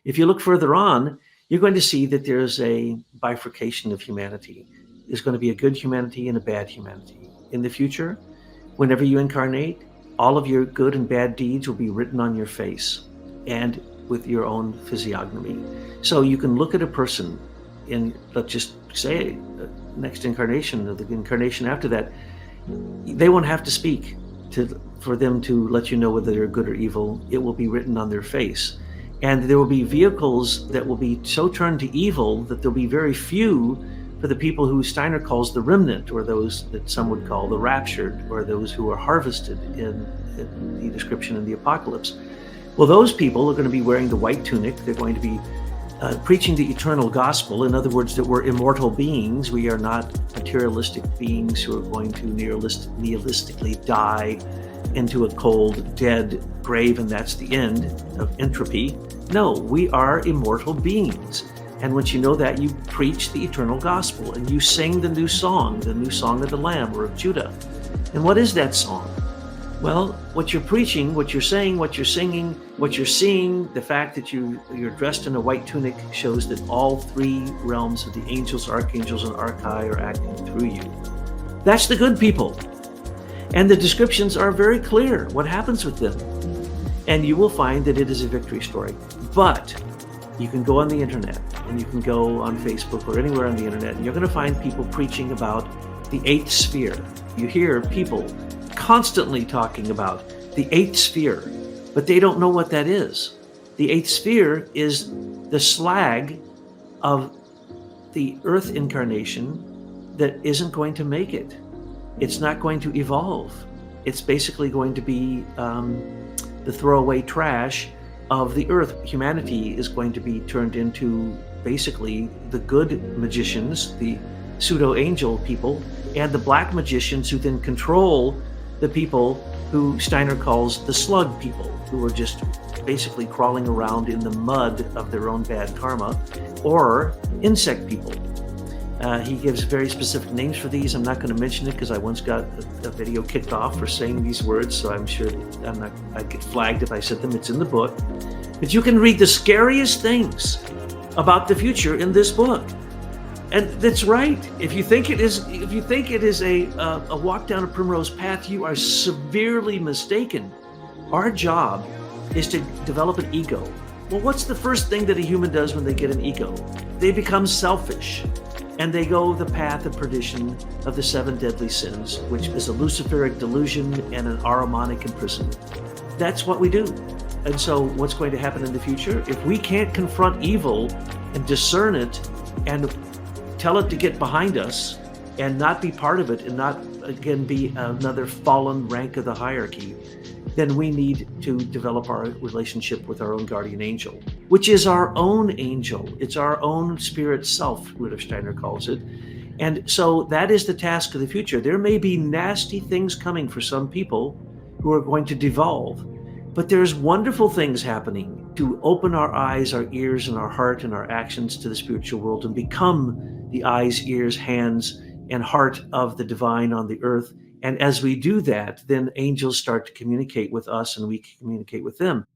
If you look further on, you're going to see that there's a bifurcation of humanity. There's going to be a good humanity and a bad humanity. In the future, whenever you incarnate, all of your good and bad deeds will be written on your face and with your own physiognomy. So you can look at a person in, let's just say, next incarnation or the incarnation after that, they won't have to speak for them to let you know whether they're good or evil. It will be written on their face. And there will be vehicles that will be so turned to evil that there'll be very few for the people who Steiner calls the remnant, or those that some would call the raptured, or those who are harvested in the description in the Apocalypse. Well, those people are going to be wearing the white tunic. They're going to be preaching the eternal gospel. In other words, that we're immortal beings. We are not materialistic beings who are going to nihilistically die into a cold, dead grave, and that's the end of entropy. No, we are immortal beings. And once you know that, you preach the eternal gospel and you sing the new song of the Lamb or of Judah. And what is that song? Well, what you're preaching, what you're saying, what you're singing, what you're seeing, the fact that you're dressed in a white tunic shows that all three realms of the angels, archangels, and archai are acting through you. That's the good people. And the descriptions are very clear what happens with them. And you will find that it is a victory story. But you can go on the internet and you can go on Facebook or anywhere on the internet, and you're going to find people preaching about the eighth sphere. You hear people constantly talking about the eighth sphere, but they don't know what that is. The eighth sphere is the slag of the earth incarnation that isn't going to make it. It's not going to evolve. It's basically going to be the throwaway trash of the earth. Humanity is going to be turned into basically the good magicians, the pseudo-angel people, and the black magicians who then control the people who Steiner calls the slug people, who are just basically crawling around in the mud of their own bad karma, or insect people. He gives very specific names for these. I'm not going to mention it because I once got a video kicked off for saying these words, so I'm sure I'd get flagged if I said them. It's in the book. But you can read the scariest things about the future in this book. And that's right. If you think it is a walk down a primrose path, you are severely mistaken. Our job is to develop an ego. Well, what's the first thing that a human does when they get an ego? They become selfish. And they go the path of perdition of the seven deadly sins, which is a Luciferic delusion and an Ahrimanic imprisonment. That's what we do. And so what's going to happen in the future? If we can't confront evil and discern it and tell it to get behind us and not be part of it and not, again, be another fallen rank of the hierarchy, then we need to develop our relationship with our own guardian angel, which is our own angel. It's our own spirit self, Rudolf Steiner calls it. And so that is the task of the future. There may be nasty things coming for some people who are going to devolve, but there's wonderful things happening to open our eyes, our ears, and our heart and our actions to the spiritual world and become the eyes, ears, hands, and heart of the divine on the earth. And as we do that, then angels start to communicate with us and we communicate with them.